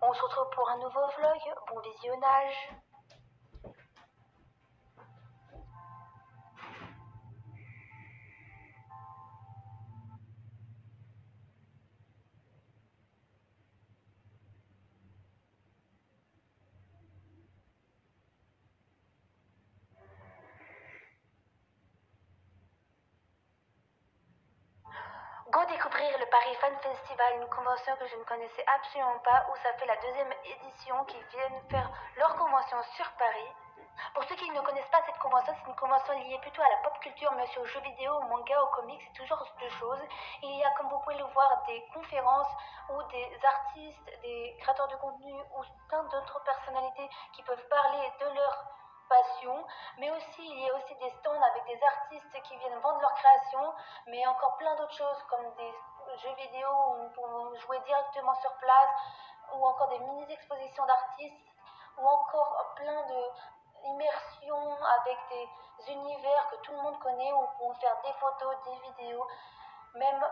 On se retrouve pour un nouveau vlog. Bon visionnage. Go découvrir le Paris Fan Festival, une convention que je ne connaissais absolument pas, où ça fait la deuxième édition qu'ils viennent faire leur convention sur Paris. Pour ceux qui ne connaissent pas cette convention, c'est une convention liée plutôt à la pop culture, mais aussi aux jeux vidéo, aux mangas, aux comics, c'est toujours deux choses. Il y a, comme vous pouvez le voir, des conférences où des artistes, des créateurs de contenu ou plein d'autres personnalités qui peuvent parler de leur passion, mais aussi il y a aussi des stands avec des artistes qui viennent vendre leurs créations, mais encore plein d'autres choses comme des jeux vidéo où on peut jouer directement sur place, ou encore des mini-expositions d'artistes, ou encore plein de immersion avec des univers que tout le monde connaît où on peut faire des photos, des vidéos, même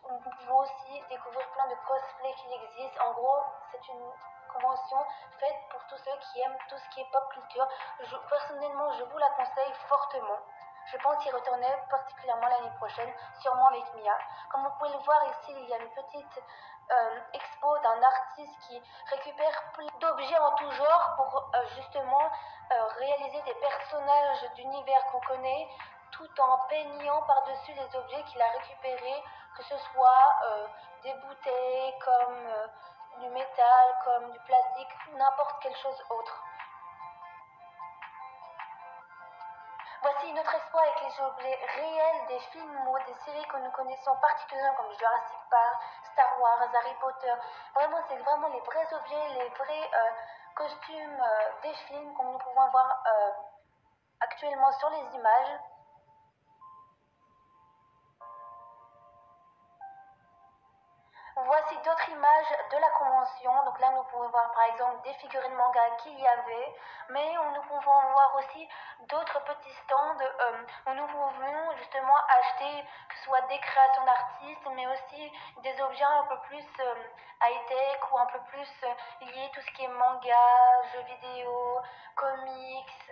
on peut aussi découvrir plein de cosplays qui existent. En gros, c'est une convention faite pour tous ceux qui aiment tout ce qui est pop culture. Personnellement, je vous la conseille fortement. Je pense y retourner particulièrement l'année prochaine, sûrement avec Mia. Comme vous pouvez le voir ici, il y a une petite expo d'un artiste qui récupère plein d'objets en tout genre pour justement réaliser des personnages d'univers qu'on connaît, tout en peignant par-dessus les objets qu'il a récupérés, que ce soit des bouteilles, comme du métal, comme du plastique, n'importe quelle chose autre. Voici une autre expo avec les objets réels des films ou des séries que nous connaissons particulièrement comme Jurassic Park, Star Wars, Harry Potter. Vraiment, c'est vraiment les vrais objets, les vrais costumes des films que nous pouvons voir actuellement sur les images. Voici d'autres images de la convention. Donc là, nous pouvons voir par exemple des figurines manga qu'il y avait, mais nous pouvons voir aussi d'autres petits stands où nous pouvons justement acheter que ce soit des créations d'artistes, mais aussi des objets un peu plus high-tech ou un peu plus liés tout ce qui est manga, jeux vidéo, comics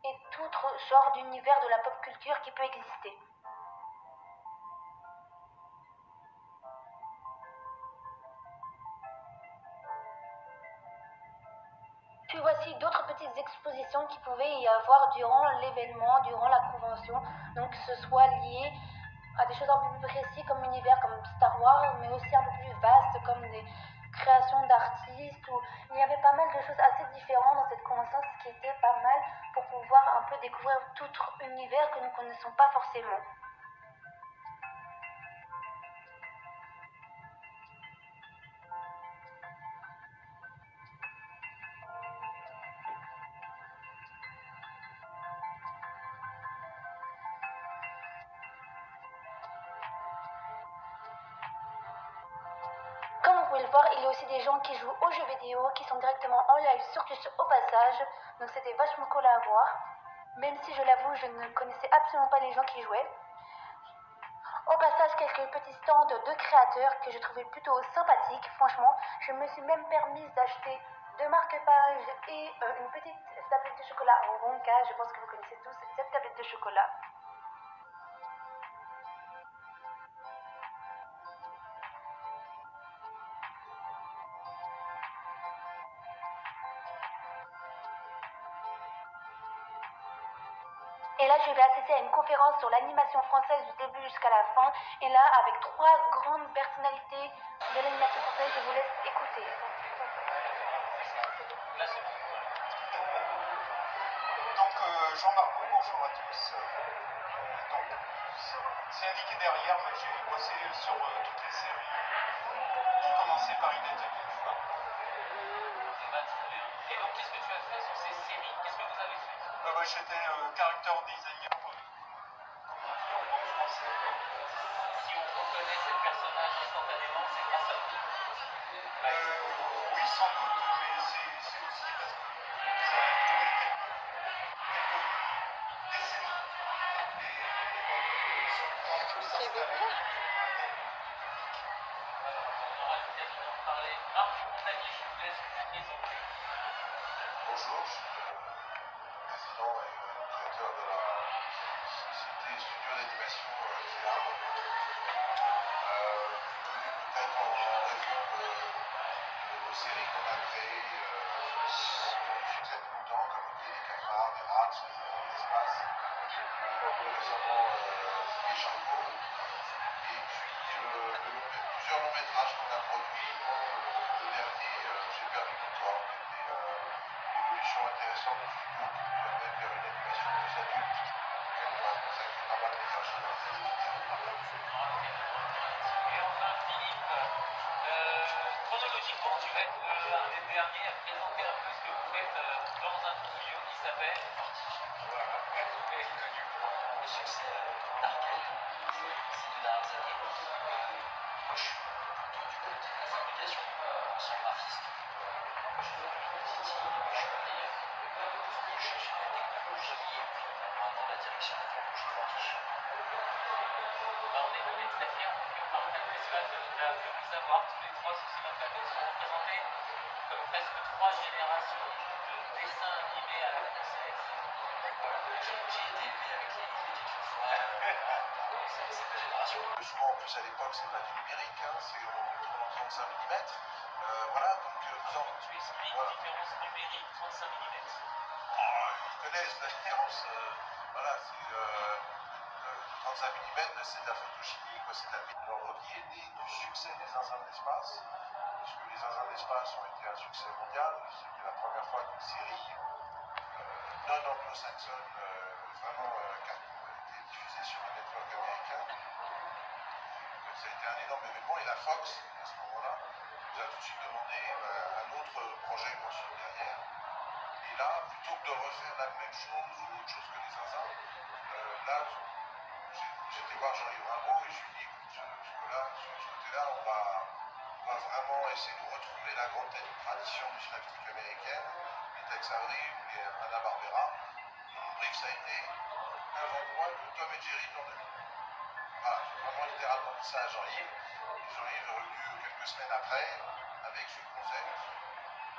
et tout genre d'univers de la pop culture qui peut exister. Puis voici d'autres petites expositions qui pouvaient y avoir durant l'événement, durant la convention, donc que ce soit lié à des choses un peu plus précises comme l'univers, comme Star Wars, mais aussi un peu plus vaste comme des créations d'artistes, où il y avait pas mal de choses assez différentes dans cette convention, ce qui était pas mal pour pouvoir un peu découvrir tout univers que nous ne connaissons pas forcément. Comme vous pouvez le voir, il y a aussi des gens qui jouent aux jeux vidéo, qui sont directement en live sur Twitch au passage, donc c'était vachement cool à voir. Même si je l'avoue, je ne connaissais absolument pas les gens qui jouaient. Au passage, quelques petits stands de créateurs que je trouvais plutôt sympathiques. Franchement, je me suis même permise d'acheter 2 marque-pages et une petite tablette de chocolat Ronka. Je pense que vous connaissez tous cette tablette de chocolat. Et là, je vais assister à une conférence sur l'animation française du début jusqu'à la fin. Et là, avec 3 grandes personnalités de l'animation française, je vous laisse écouter. Donc, Jean-Marc, bonjour à tous. Donc, c'est indiqué derrière, mais j'ai bossé sur toutes les séries qui commençaient par Identity. Et donc, qu'est-ce que tu as fait sur ces séries? Qu'est-ce que vous avez fait? J'étais character designer, comme on dit en bon français. Si on reconnaît ces personnages instantanément, c'est grâce à vous. Oui, sans doute, mais c'est aussi parce que ça a duré quelques décennies. Et donc, sur le temps de s'installer. On aura l'occasion d'en parler. Marc, mon ami, je vous laisse présenter. Bonjour, je suis le président et créateur de la société Studio d'animation Théâtre, connu peut-être en raison de séries qu'on a créées qui ont eu succès depuis longtemps, comme les cafards, les rats, les enfants de l'espace, plus récemment les Charcot, et puis plusieurs longs métrages qu'on a produits, dont le dernier, J'ai perdu mon corps, qui était une évolution intéressante du studio qui nous amène vers une animation plus adulte, auquel on va consacrer pas mal d'énergie dans cette Et enfin, Philippe, chronologiquement, tu vas être un des derniers à présenter un peu ce que vous faites dans un studio qui s'appelle Voilà, qui est connu pour le succès d'Arcade ces 2 dernières années. Moi, je suis plutôt du côté de la fabrication, ancien graphiste. J'ai fait du editing, je suis allé chercher de la technologie et puis maintenant la direction de projet Fortiche. On est très fiers par le festival de vous avoir tous les trois sur ce plateau qui sont représentés comme presque 3 générations de dessins animés à la française. Voilà, j'ai été élevé avec les petites fois cette génération. Souvent, en plus, à l'époque, c'est pas du numérique, hein, c'est en 35 mm. Voilà, donc vous en... Tu expliques Voilà. différence numérique 35 mm. Oh, ils connaissent la différence. Voilà, c'est le 35 mm, c'est de la photochimie, quoi, c'est de la vidéo qui est né du succès des Zinzins de l'espace, puisque les Zinzins de l'espace ont été un succès mondial. C'était la première fois qu'une série non anglo-saxonne, vraiment cartoon, a été diffusée sur un network américain. Ça a été un énorme événement et la Fox, à ce moment-là, nous a tout de suite demandé un autre projet pour suivre derrière. Et là, plutôt que de refaire la même chose ou autre chose que les zinzins, là, j'étais voir Jean-Yves Rimbaud et je lui ai dit, écoute, sur ce côté-là, on va vraiment essayer de retrouver la grande tradition du slapstick américaine, les Tex Avery ou les Hanna-Barbera. Et mon brief, ça a été, invente-moi le Tom et Jerry de l'an 2000. Voilà, j'ai vraiment littéralement dit ça à Jean-Yves. Et Jean-Yves est revenu quelques semaines après avec ce concept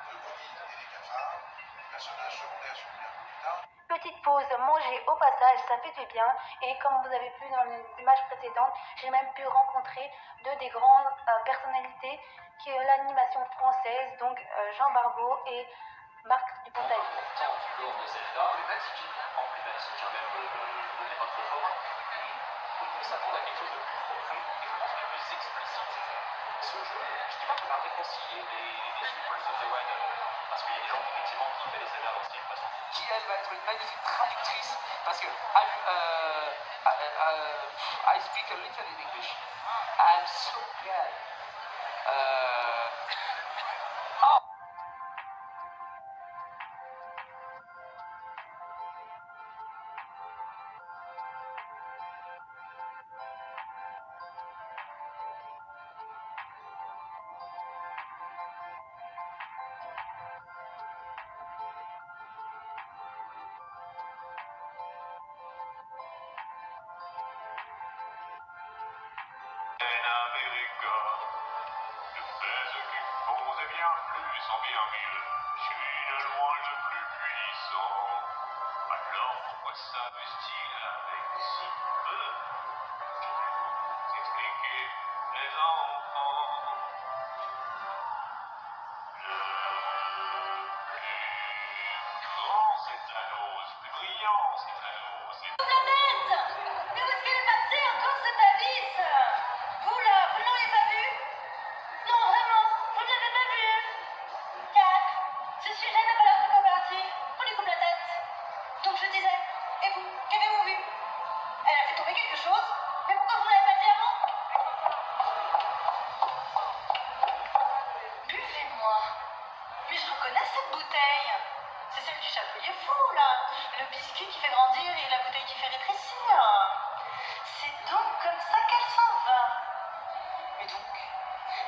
de Woody et les cafards, personnages secondaires suivis un peu plus tard. Petite pause, manger au passage, ça fait du bien. Et comme vous avez vu dans les images précédentes, j'ai même pu rencontrer deux des grandes personnalités qui est l'animation française, donc Jean Barbeau et Marc Dupontel. Important du lore de Zelda, emblématique, même le n'est pas trop fort. On peut s'attendre à quelque chose de plus profond et je pense que plus explicite. Ce jeu, je dis pas qu'il va réconcilier les Super of the Wild, parce qu'il y a des gens qui effectivement kiffent les Zelda d'ancienne façon. Qui elle va être une magnifique traductrice, parce que I speak a little in English. I'm so bad. Bien mieux, je suis de loin le plus puissant. Alors pourquoi s'amuse-t-il avec si peu? Je vais vous expliquer, les enfants. Le plus grand c'est Thanos, le plus brillant c'est Thanos. Mais où est-ce qu'elle est passée encore cette Alice? Vous là, vous ne l'auriez pas vue? Non, vraiment, vous ne l'avez pas vue? Kat, ce sujet n'a pas l'air très coopératif. On lui coupe la tête. Donc je disais, et vous, qu'avez-vous vu? Elle a fait tomber quelque chose? Mais pourquoi vous ne l'avez pas dit avant? Buvez-moi. Mais je reconnais cette bouteille. C'est celle du chapelier fou, là. Le biscuit qui fait grandir et la bouteille qui fait rétrécir. C'est donc comme ça qu'elle s'en va. Mais donc,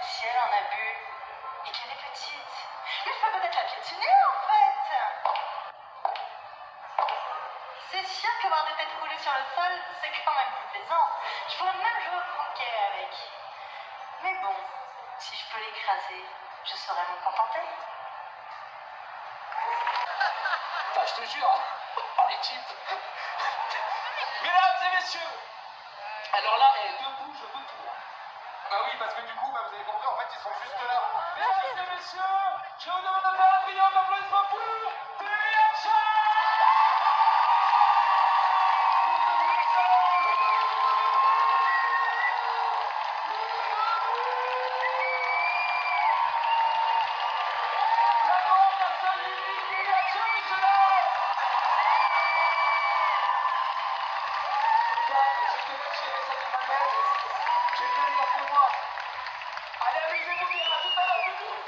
si elle en a bu et qu'elle est petite, mais je peux peut-être la piétiner en fait. C'est sûr que voir des têtes roulées sur le sol, c'est quand même plus plaisant. Je pourrais même jouer au croquet avec. Mais bon, si je peux l'écraser, je saurais m'en contenter. je te jure. Oh, l'équipe. Mesdames et messieurs. Alors là, debout, je veux tout. Bah oui, parce que du coup, vous avez compris, en fait, ils sont juste là. Mesdames et messieurs, je vous demande de faire un brillant applaudissement pour TVH. Allez, amusez-vous bien, à tout à l'heure, public.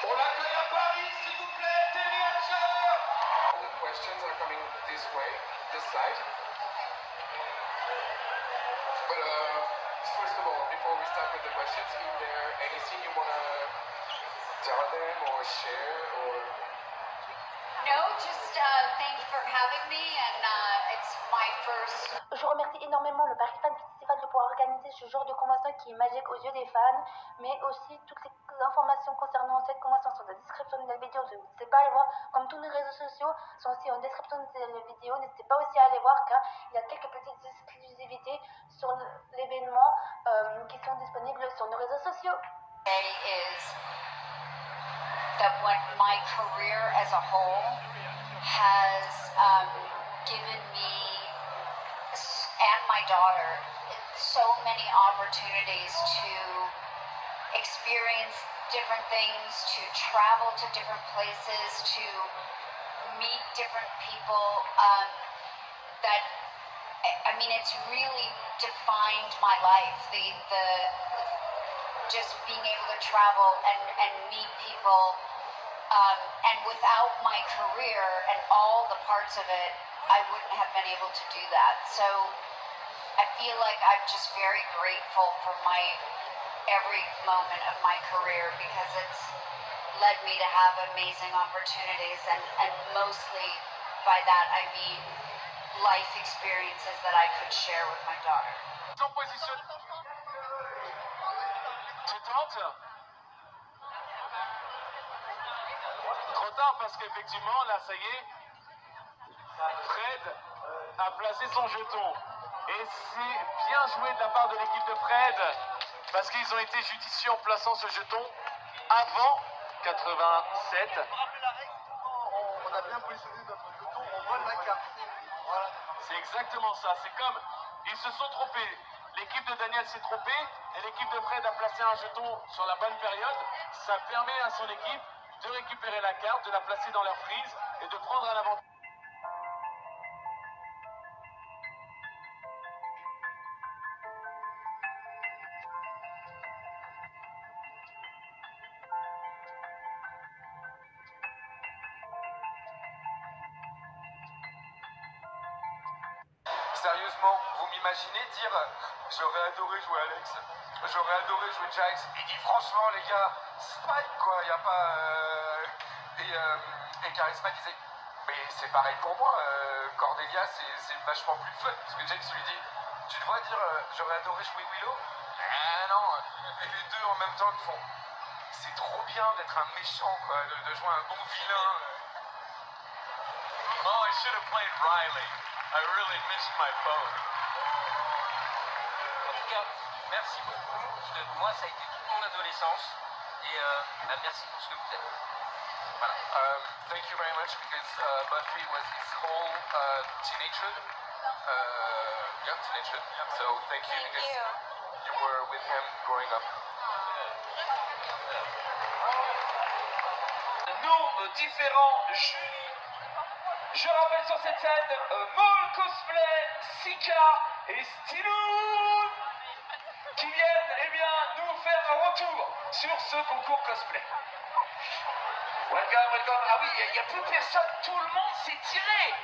On l'accueille à Paris, s'il vous plaît, TVH. The questions are coming this way, this side. But first of all, before we start with the questions, is there anything you want to tell them or share or? No, just thanks for having me, and it's my first. Je remercie énormément le Paris Fan Festival de pouvoir organiser ce genre de convention qui est magique aux yeux des fans, mais aussi toutes les informations concernant cette convention sont dans la description de la vidéo, donc n'hésitez pas à aller voir, comme tous nos réseaux sociaux sont aussi en description de la vidéo, n'hésitez pas aussi à aller voir car il y a quelques petites exclusivités sur l'événement qui sont disponibles sur nos réseaux sociaux. Is that when my career as a whole has given me and my daughter so many opportunities to experience different things, to travel to different places, to meet different people, that I mean, it's really defined my life. The just being able to travel and meet people, and without my career and all the parts of it, I wouldn't have been able to do that. So I feel like I'm just very grateful for my every moment of my career because it's led me to have amazing opportunities, and mostly by that I mean life experiences that I could share with my daughter. En position. Tu tentes? Trop tard parce qu'effectivement, là, ça y est, Fred a placé son jeton. Et c'est bien joué de la part de l'équipe de Fred parce qu'ils ont été judicieux en plaçant ce jeton avant 87. On a bien positionné notre jeton, on vole la carte. Voilà. C'est exactement ça. C'est comme ils se sont trompés. L'équipe de Daniel s'est trompée et l'équipe de Fred a placé un jeton sur la bonne période. Ça permet à son équipe de récupérer la carte, de la placer dans leur frise et de prendre un avantage. Sérieusement, vous m'imaginez dire j'aurais adoré jouer Alex, j'aurais adoré jouer Jax. Il dit franchement les gars, Spike quoi, il n'y a pas. Et Charisma disait mais c'est pareil pour moi, Cordelia c'est vachement plus fun. Parce que Jax lui dit tu te vois dire j'aurais adoré jouer Willow. Ah non, et les deux en même temps ils font c'est trop bien d'être un méchant quoi, de jouer un bon vilain. Oh, I should have played Riley. I really missed my boat. En tout cas, merci beaucoup. Moi, ça a été toute mon adolescence. Et merci pour ce que vous êtes. Voilà. Thank you very much because Buffy was his whole teenagehood. Teenagehood. So thank you because you were with him growing up. Nos différents jurys. Je rappelle sur cette scène Maul Cosplay, Sika et Stylou qui viennent nous faire un retour sur ce concours cosplay. Welcome, welcome. Ah oui, il n'y a plus personne, tout le monde s'est tiré.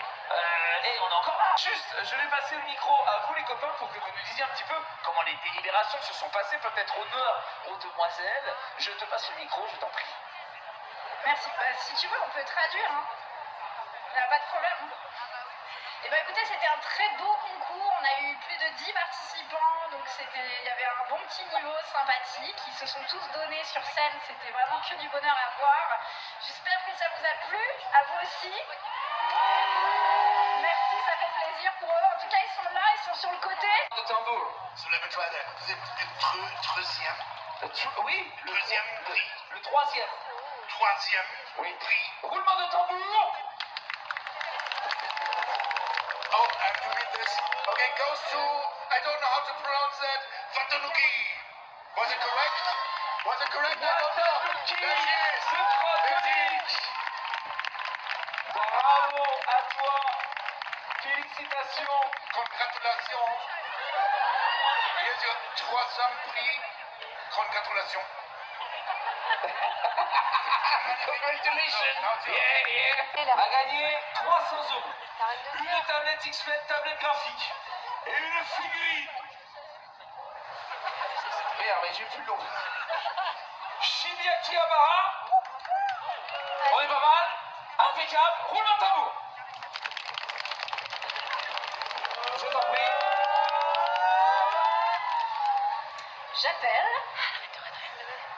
Et on est encore là. Juste, je vais passer le micro à vous les copains pour que vous nous disiez un petit peu comment les délibérations se sont passées, peut-être honneur aux demoiselles. Je te passe le micro, je t'en prie. Merci. Bah, si tu veux, on peut traduire. Hein. Il n'y a pas de problème. Et ben écoutez, c'était un très beau concours. On a eu plus de 10 participants, donc il y avait un bon petit niveau sympathique. Ils se sont tous donnés sur scène. C'était vraiment que du bonheur à voir. J'espère que ça vous a plu, à vous aussi. Merci, ça fait plaisir pour eux. En tout cas, ils sont là, ils sont sur le côté. De tambour. Soulève-toi, vous êtes le troisième. Oui, Le deuxième prix. le troisième. Troisième Oui. prix. Roulement de tambour. Oh, I have to read this. Okay, goes to, I don't know how to pronounce that, Vatanuki. Was it correct? Was it correct? I don't know. Vatanuki, There she is. le troisième. Bravo à toi. Félicitations. Congratulations. Here's your troisième prix. Congratulations. Congratulations. Now, Yeah. A gagné 300 €. Une tablette XP, tablette graphique. Et une figurine. Merde, mais j'ai plus le nom. Shibuya Kiyabara. On est pas mal. Impeccable. Roulement de tambour. Je t'en prie. J'appelle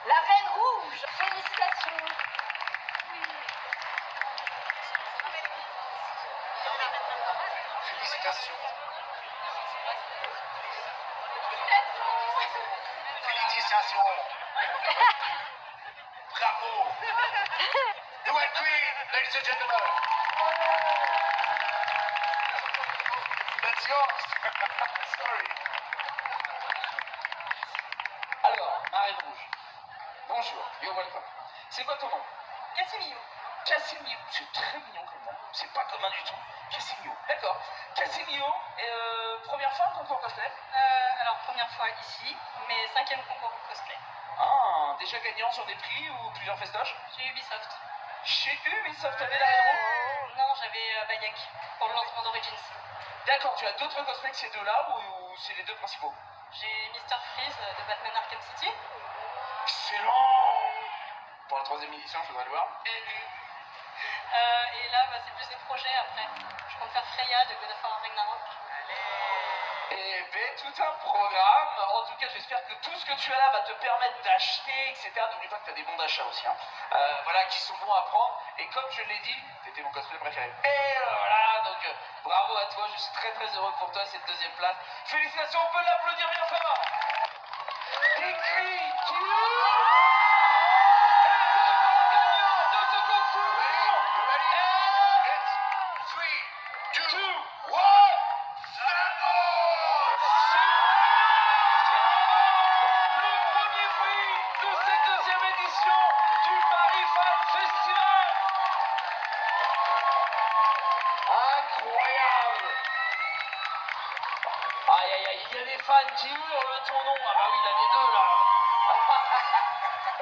la Reine Rouge. Félicitations. Félicitations. Félicitations. Bravo. You were queen, ladies and gentlemen. That's yours. Sorry. Alors, Marine Rouge. Bonjour. You're welcome. C'est quoi ton nom? Casimiro. Casimiro. C'est très mignon comme nom. C'est pas commun du tout. Casimiro. D'accord. Casimiro, première fois en concours cosplay? Alors, première fois ici, mais 5e concours cosplay. Ah, déjà gagnant sur des prix ou plusieurs festoches? Chez Ubisoft. Chez Ubisoft, t'avais la Reine Rouge? Non, j'avais Bayek pour le lancement d'Origins. D'accord, tu as d'autres cosplays que ces deux-là ou c'est les deux principaux? J'ai Mr. Freeze de Batman Arkham City. Excellent! Pour la 3e édition, je voudrais le voir. Et là, c'est plus des projets après. Je compte faire Freya de God of War Ragnarok. Eh ben, tout un programme. En tout cas, j'espère que tout ce que tu as là va te permettre d'acheter, etc. N'oublie pas que tu as des bons d'achat aussi. Hein. Voilà, qui sont bons à prendre. Et comme je l'ai dit, t'étais mon cosplay préféré. Et voilà, donc bravo à toi. Je suis très très heureux pour toi, cette 2e place. Félicitations, on peut l'applaudir bien fort. Des cris qui il y a des fans qui hurlent ton nom. Ah bah oui, il a les deux là.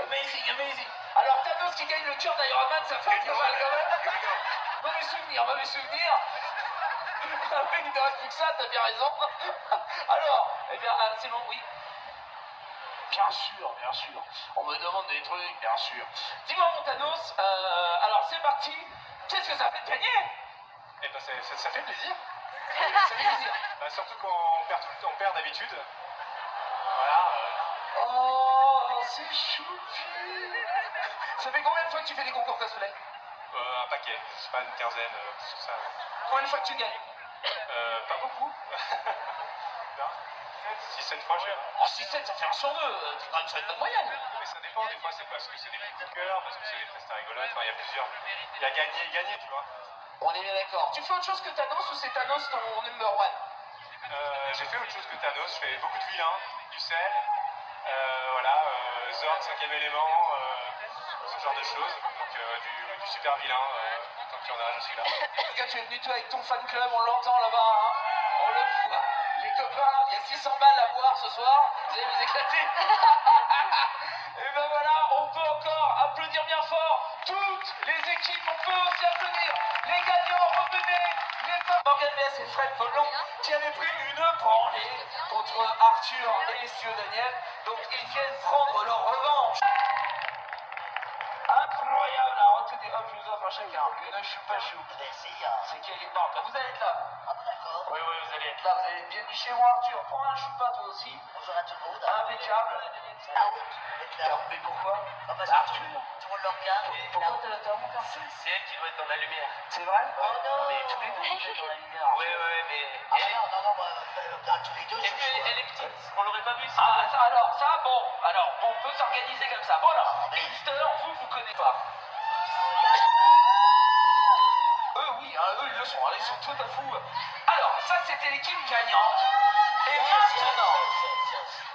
Amazing, amazing. Alors Thanos qui gagne le cœur d'Iron Man, ça fait un peu mal quand même. Mauvais souvenir, mauvais souvenir. Il ne reste plus que ça, t'as bien raison. Alors, eh bien, c'est bon, oui. Bien sûr, bien sûr. On me demande des trucs, bien sûr. Dis-moi mon Thanos, alors c'est parti. Qu'est-ce que ça fait de gagner? Eh ben ça fait plaisir. Ça fait plaisir. Bah, surtout quand on perd tout le temps, on perd d'habitude. Voilà. Oh, c'est choupi. Ça fait combien de fois que tu fais des concours cosplay? Un paquet, je sais pas, une quinzaine, plus que ça. Combien de fois que tu gagnes? Pas beaucoup. 6-7 fois, j'ai. Oh, 6-7, ça fait 1 sur 2. T'es quand même sur une bonne moyenne. Mais ça dépend, des fois c'est parce que c'est des coups de cœur, parce que c'est des prestats rigolotes, enfin il y a plusieurs. Il y a gagné et gagné, tu vois. On est bien d'accord. Tu fais autre chose que Thanos ou c'est Thanos ton number one? J'ai fait autre chose que Thanos, je fais beaucoup de vilains, du sel, voilà, Zord, 5e élément, ce genre de choses. Donc du super vilain, tant qu'il y en a, je suis là. En tout cas, tu es venu toi avec ton fan club, on l'entend là-bas, hein. On le voit. Les copains, il y a 600 balles à boire ce soir, vous allez vous éclater. Et ben voilà, on peut encore applaudir bien fort toutes les équipes, on peut aussi applaudir les gagnants, revenez, les femmes. Morgan VS et Fred Vollon qui avaient pris une branlée contre Arthur et Monsieur Daniel, donc ils viennent prendre leur revanche. Incroyable, alors en tout écoutez, hop, je vous offre à chacun une choupa chou. C'est qui est non, vous allez être là. Ah bon, d'accord. Oui, oui, vous allez être là, vous allez être bienvenue chez moi, Arthur. Prends un choupa toi aussi. Bonjour à tout le monde. Impeccable. Ah oui, impeccable. Mais pourquoi Ah, parce Arthur. que tout le monde le regarde. Pourquoi t'as honte, Arthur? C'est elle qui doit être dans la lumière. C'est vrai? Oh non. Mais tous les deux, vous êtes dans la lumière. Ouais, ouais, mais. Ah non, moi, tous les deux, Et je puis suis elle est petite, on l'aurait pas vu si Ah, ça alors, on peut s'organiser comme ça. Voilà, les hipsters, vous connaissez pas. Oui, hein, eux, ils le sont, hein, ils sont tout à fou. Alors, ça, c'était l'équipe gagnante. Et maintenant,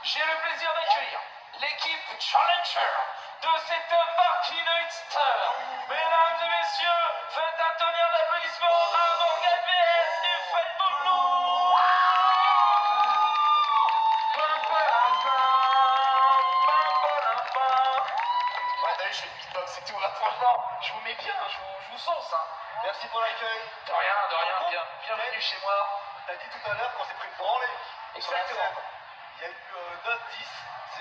j'ai le plaisir d'accueillir l'équipe Challenger de cette partie de hipster. Mesdames et messieurs, faites un tonnerre d'applaudissements à Morgan VS et Fred Boulou. Ouais, t'as vu, je fais du beatbox et tout, là, franchement, je vous mets bien, je vous sauce, hein. Merci pour l'accueil. De rien, bienvenue chez moi. T'as dit tout à l'heure qu'on s'est pris une branlée. Sur la Exactement. scène. Il y a eu 9-10.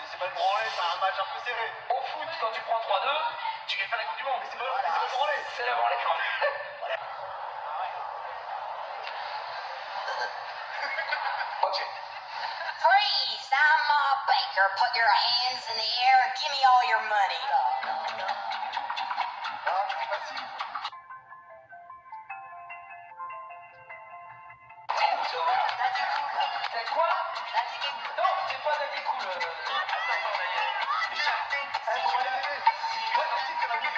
C'est pas une branlée, c'est un match un peu serré. Au foot, quand tu prends 3-2, tu gagnes pas la Coupe du Monde. Mais c'est pas une branlée. C'est la branlée quand même. Ok. Freeze! I'm Baker. Put your hands in the air and give me all your money. Ah, mais c'est facile. C'est quoi? Non, c'est pas Daddy Cool. Attends, Daniel. Déjà, Eh, faut pas les aider. C'est pas comme si c'est la musique.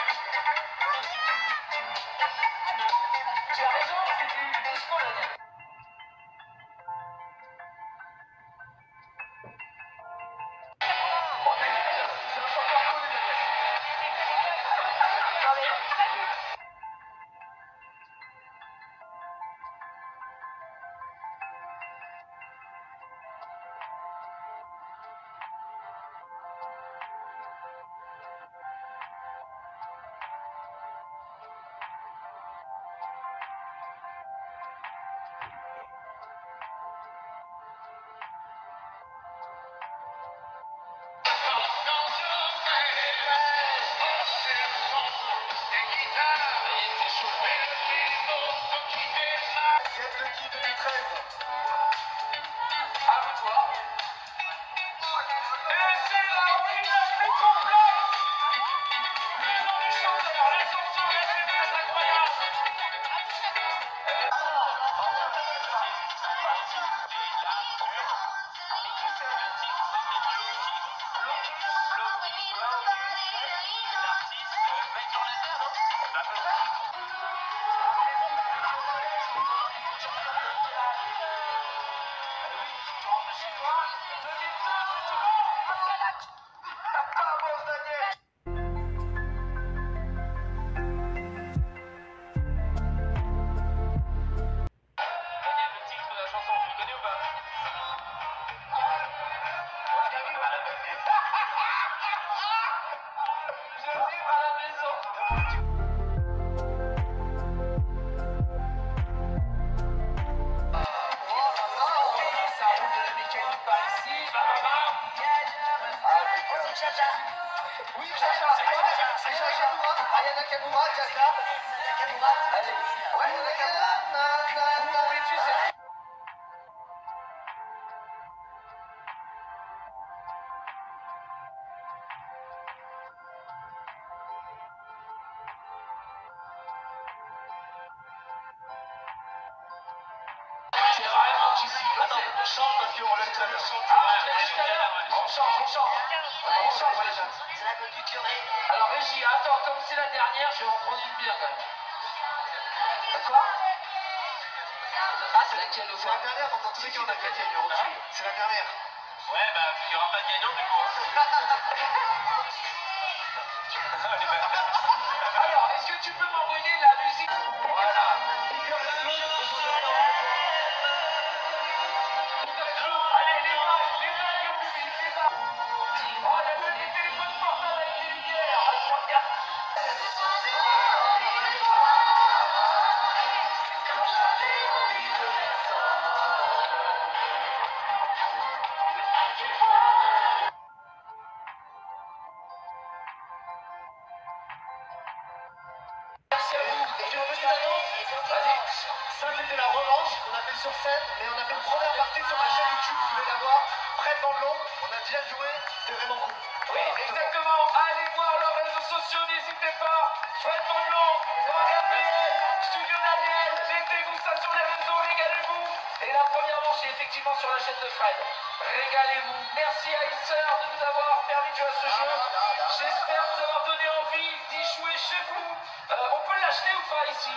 tu as raison, c'est du disco, Daniel. Bon, Daniel, c'est un chanteur connu, Daniel. Get Lucky 2013. À vous de voir. Et c'est la ruine la plus complète. Le nom du chanteur, l'ascension, la suite, c'est incroyable. Daniel, le titre de la chanson, tu le connais ou pas? Je vibre à la maison. Ça roule de la mécanique par ici. Oui, Chacha. C'est Chacha. Ayana Kamura, Chacha. Allez. Ouais, Ayana Kamura. Où es-tu, c'est... C'est vraiment cheesy. Attends, on change parce qu'on laisse la version de On change. C'est la note du curé. Alors, Régie, attends, comme c'est la dernière, je vais en prendre une bière quand même. Quoi? Ah, c'est laquelle le C'est la dernière, donc tu sais qui on a gagné numéro dessus. C'est la dernière. Ouais, bah, il n'y aura pas de gagnant du coup. Alors, est-ce que tu peux m'envoyer la musique? Voilà. Allez, les vagues au public, les vagues. Oh, il y a même des téléphones portables avec des lumières. Regarde. partie sur scène, mais on a fait une première partie sur ma chaîne YouTube, vous pouvez la voir. Fred Van Long, on a déjà joué, c'était vraiment cool. Oui, exactement. Allez voir leurs réseaux sociaux, n'hésitez pas. Fred Monlon, Gabriel, Studio Daniel, mettez-vous ça sur les réseaux, régalez-vous. Et la première manche est effectivement sur la chaîne de Fred. Régalez-vous. Merci à Isser de nous avoir permis de jouer à ce jeu. J'espère vous avoir donné envie d'y jouer chez vous. On peut l'acheter ou pas ici?